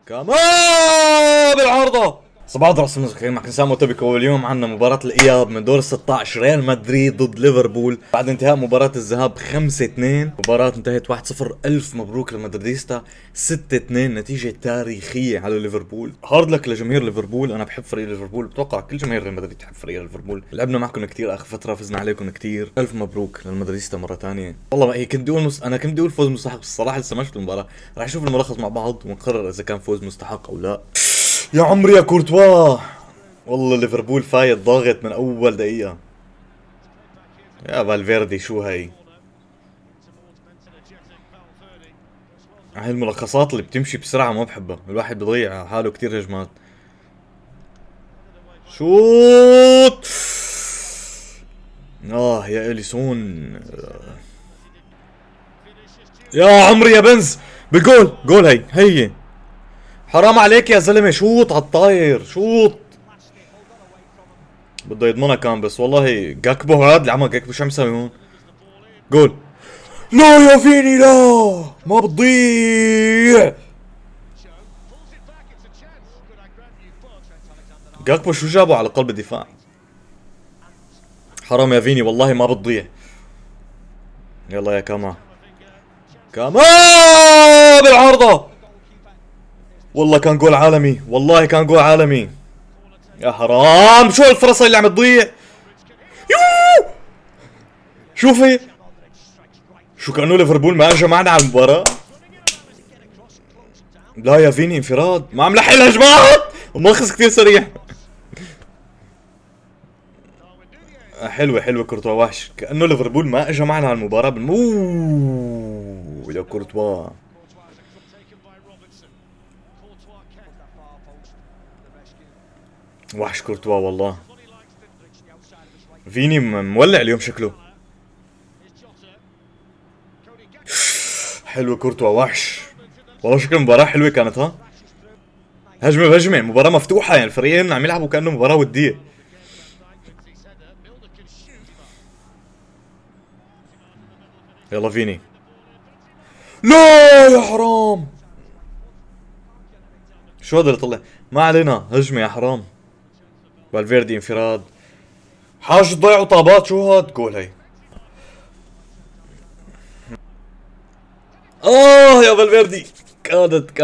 كمان بالعارضة. صباح راس المسك معك انسان متبكة. واليوم عندنا مباراة الاياب من دور 16 ريال مدريد ضد ليفربول بعد انتهاء مباراة الذهاب 5-2. مباراة انتهت 1-0. الف مبروك للمدريديستا. 6-2 نتيجة تاريخية على ليفربول. هارد لك لجماهير ليفربول. انا بحب فريق ليفربول، بتوقع كل جماهير ريال مدريد تحب فريق ليفربول. لعبنا معكم كثير اخر فترة، فزنا عليكم كثير. الف مبروك للمدريديستا مرة ثانية. والله هي كنت اقول انا كنت اقول فوز مستحق، بس الصراحة لسه ما شفت المباراة. راح نشوف الملخص مع بعض ونقرر اذا كان فوز مستحق او لا. يا عمري يا كورتوا، والله ليفربول فايت ضاغط من اول دقيقة. يا فالفيردي شو هاي الملخصات اللي بتمشي بسرعة ما بحبها، الواحد بضيع حاله كتير هجمات. شوت يا اليسون. يا عمري يا بنز بالجول. جول هي حرام عليك يا زلمة. شوط على الطاير، شوط. بده يضمنها كان، بس والله جاكبو هذا اللي عمل جاكبو شو عم يسوي هون؟ جول. لا يا فيني، لا ما بتضيع. جاكبو شو جابه على قلب الدفاع؟ حرام يا فيني، والله ما بتضيع. يلا يا كاما بالعارضة. والله كان جول عالمي، والله كان جول عالمي. يا حرام، شو الفرصة اللي عم تضيع؟ يوه شوفي شو كأنه ليفربول ما اجى معنا على المباراة. لا يا فيني انفراد، ما عم لحق الهجمات وملخص كثير سريع. حلوة كورتوا وحش، كأنه ليفربول ما اجى معنا على المباراة يا كورتوا وحش. كورتوا والله. فيني مولع اليوم شكله. حلو كورتوا وحش والله. شكل مباراة حلوة كانت. ها هجمة بهجمة، مباراة مفتوحة، يعني الفريقين عم يلعبوا كأنه مباراة ودية. يلا فيني. لا يا حرام، شو هذا اللي طلع؟ ما علينا، هجمة يا حرام. فالفيردي انفراد، حاج ضيعوا طابات. شو هاد؟ جول هي. يا فالفيردي، كادت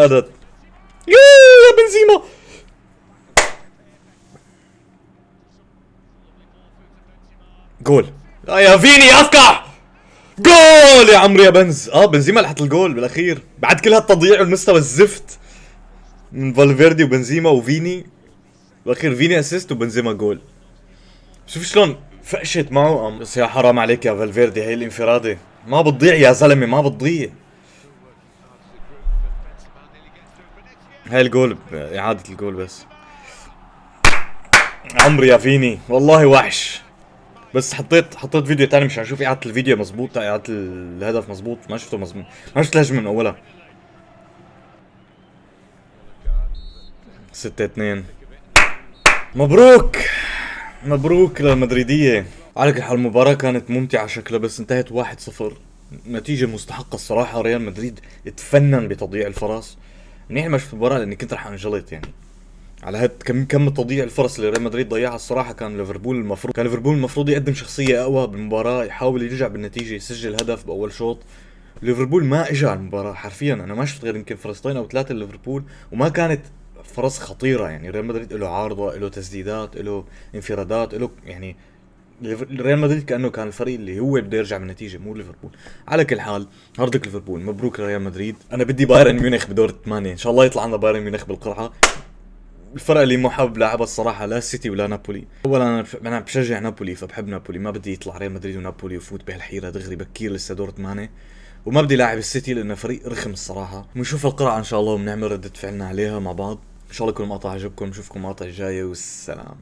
يا بنزيما. جول. لا يا فيني افكع. جول يا عمرو يا بنز. بنزيما لحت الجول بالاخير بعد كل هالتضييع والمستوى الزفت من فالفيردي وبنزيما وفيني. بالاخير فيني اسيست وبنزيما جول. شوف شلون فقشت معه. بس يا حرام عليك يا فالفيردي، هي الانفرادة ما بتضيع يا زلمة، ما بتضيع. هاي الجول إعادة الجول بس. عمري يا فيني والله وحش. بس حطيت فيديو تاني مشان اشوف إعادة الفيديو مزبوط، إعادة الهدف مزبوط. ما شفته مزبوط، ما شفت الهجمة من أولها. 6-2. مبروك للمدريدية. على كل حال المباراة كانت ممتعة شكلها، بس انتهت 1-0. نتيجة مستحقة الصراحة. ريال مدريد اتفنن بتضييع الفرص. منيح ما شفت المباراة لاني كنت رح انجلط يعني على هاد كم تضييع الفرص اللي ريال مدريد ضيعها. الصراحة كان ليفربول المفروض يقدم شخصية اقوى بالمباراة، يحاول يرجع بالنتيجة، يسجل هدف باول شوط. ليفربول ما اجى على المباراة حرفيا. انا ما شفت غير يمكن فرصتين او ثلاثة لليفربول، وما كانت فرص خطيرة. يعني ريال مدريد له عارضة، له تسديدات، له انفرادات، له يعني ريال مدريد كانه كان الفريق اللي هو بده يرجع بالنتيجه، مو ليفربول. على كل حال هاردك ليفربول، مبروك لريال مدريد. انا بدي بايرن ميونخ بدور الثمانيه، ان شاء الله يطلع عنا بايرن ميونخ بالقرعه. الفرقه اللي مو حابب لاعبها الصراحه لا السيتي ولا نابولي. اولا انا بشجع نابولي، فبحب نابولي. ما بدي يطلع ريال مدريد ونابولي وفوت بهالحيره دغري بكير لسه دور 8. وما بدي لاعب السيتي لانه فريق رخم الصراحه. بنشوف القرعه ان شاء الله وبنعمل رده فعلنا عليها مع بعض. ان شاء الله يكون المقطع عجبكم. نشوفكم المقطع الجاي والسلام.